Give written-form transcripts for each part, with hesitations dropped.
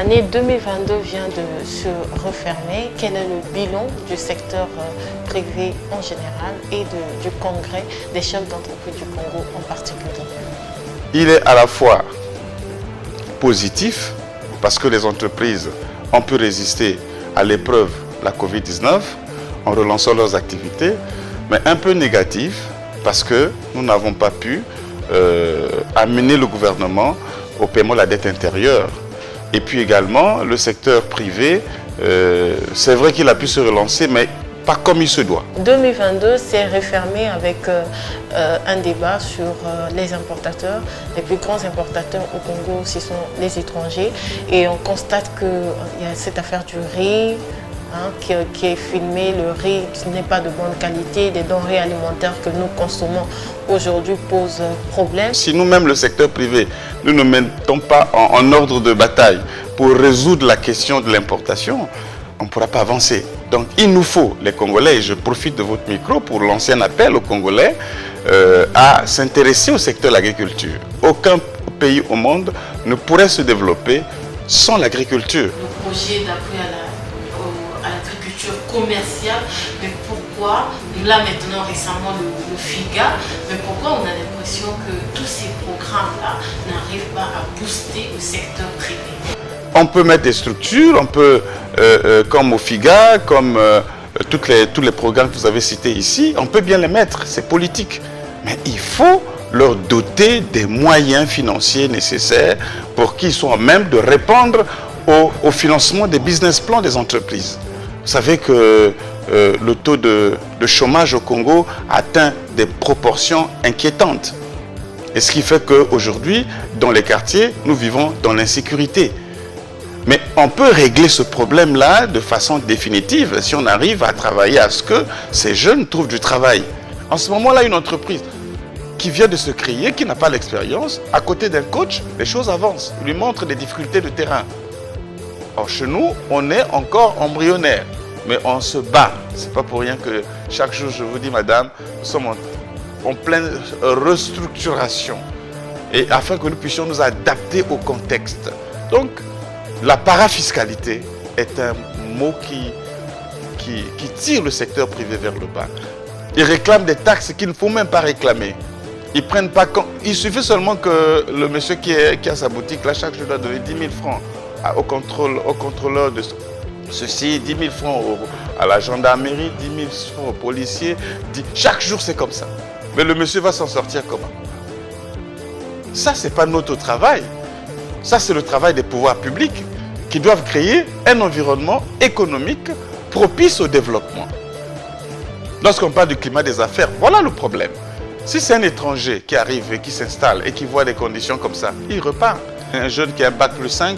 L'année 2022 vient de se refermer. Quel est le bilan du secteur privé en général et du congrès des chefs d'entreprise du Congo en particulier? Il est à la fois positif parce que les entreprises ont pu résister à l'épreuve de la Covid-19 en relançant leurs activités, mais un peu négatif parce que nous n'avons pas pu amener le gouvernement au paiement de la dette intérieure. Et puis également, le secteur privé, c'est vrai qu'il a pu se relancer, mais pas comme il se doit. 2022 s'est refermé avec un débat sur les importateurs. Les plus grands importateurs au Congo, ce sont les étrangers. Et on constate qu'il y a cette affaire du riz, qui est filmé. Le riz n'est pas de bonne qualité. Des denrées alimentaires que nous consommons aujourd'hui posent problème. Si nous-mêmes, le secteur privé, nous ne mettons pas en ordre de bataille pour résoudre la question de l'importation, on ne pourra pas avancer. Donc il nous faut, les Congolais, et je profite de votre micro pour lancer un appel aux Congolais à s'intéresser au secteur de l'agriculture. Aucun pays au monde ne pourrait se développer sans l'agriculture. Le projet d'appui à l'agriculture commerciale, mais pourquoi, là maintenant récemment le FIGA, mais pourquoi on a l'impression que tous ces programmes-là n'arrivent pas à booster le secteur privé? On peut mettre des structures, on peut, comme au FIGA, comme tous les programmes que vous avez cités ici, on peut bien les mettre, c'est politique. Mais il faut leur doter des moyens financiers nécessaires pour qu'ils soient même de répondre au financement des business plans des entreprises. Vous savez que le taux de chômage au Congo atteint des proportions inquiétantes. Et ce qui fait qu'aujourd'hui, dans les quartiers, nous vivons dans l'insécurité. Mais on peut régler ce problème-là de façon définitive si on arrive à travailler à ce que ces jeunes trouvent du travail. En ce moment-là, une entreprise qui vient de se créer, qui n'a pas l'expérience, à côté d'un coach, les choses avancent. Il lui montre des difficultés de terrain. Or, chez nous, on est encore embryonnaire, mais on se bat. Ce n'est pas pour rien que chaque jour, je vous dis, madame, nous sommes en pleine restructuration, et afin que nous puissions nous adapter au contexte. Donc, la parafiscalité est un mot qui tire le secteur privé vers le bas. Ils réclament des taxes qu'il ne faut même pas réclamer. Ils prennent pas compte. Il suffit seulement que le monsieur qui a sa boutique, là, chaque jour doit donner 10 000 francs au contrôleur de ceci, 10 000 francs à la gendarmerie, 10 000 francs aux policiers. Chaque jour, c'est comme ça. Mais le monsieur va s'en sortir comment? Ça, ce n'est pas notre travail. Ça, c'est le travail des pouvoirs publics qui doivent créer un environnement économique propice au développement. Lorsqu'on parle du climat des affaires, voilà le problème. Si c'est un étranger qui arrive et qui s'installe et qui voit des conditions comme ça, il repart. Un jeune qui a un bac plus 5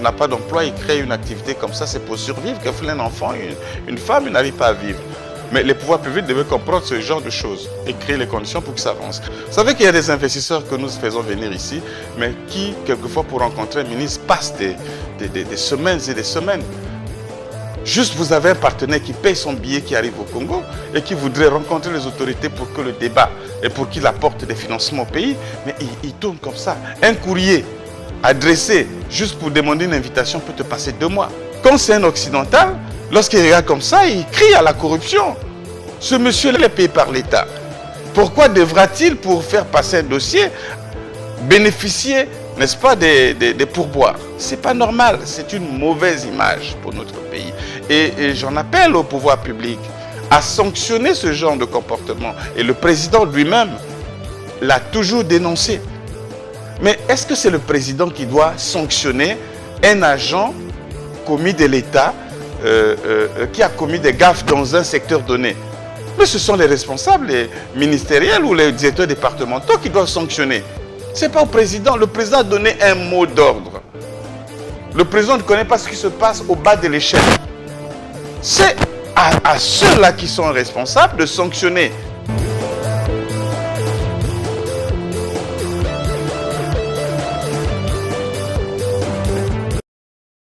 n'a pas d'emploi, il crée une activité comme ça, c'est pour survivre. Qu'il faut un enfant, une femme, il n'arrive pas à vivre. Mais les pouvoirs publics devaient comprendre ce genre de choses et créer les conditions pour que ça avance. Vous savez qu'il y a des investisseurs que nous faisons venir ici, mais qui, quelquefois, pour rencontrer un ministre, passent des semaines et des semaines. Juste, vous avez un partenaire qui paye son billet, qui arrive au Congo et qui voudrait rencontrer les autorités pour que le débat et pour qu'il apporte des financements au pays, mais il tourne comme ça. Un courrier adressé juste pour demander une invitation peut te passer 2 mois. Quand c'est un occidental, lorsqu'il regarde comme ça, il crie à la corruption. Ce monsieur-là est payé par l'État. Pourquoi devra-t-il, pour faire passer un dossier, bénéficier, n'est-ce pas, des pourboires? Ce n'est pas normal. C'est une mauvaise image pour notre pays. Et j'en appelle au pouvoir public à sanctionner ce genre de comportement. Et le président lui-même l'a toujours dénoncé. Mais est-ce que c'est le président qui doit sanctionner un agent commis de l'État qui a commis des gaffes dans un secteur donné? Mais ce sont les responsables les ministériels ou les directeurs départementaux qui doivent sanctionner. Ce n'est pas au président. Le président a donné un mot d'ordre. Le président ne connaît pas ce qui se passe au bas de l'échelle. C'est à ceux-là qui sont responsables de sanctionner.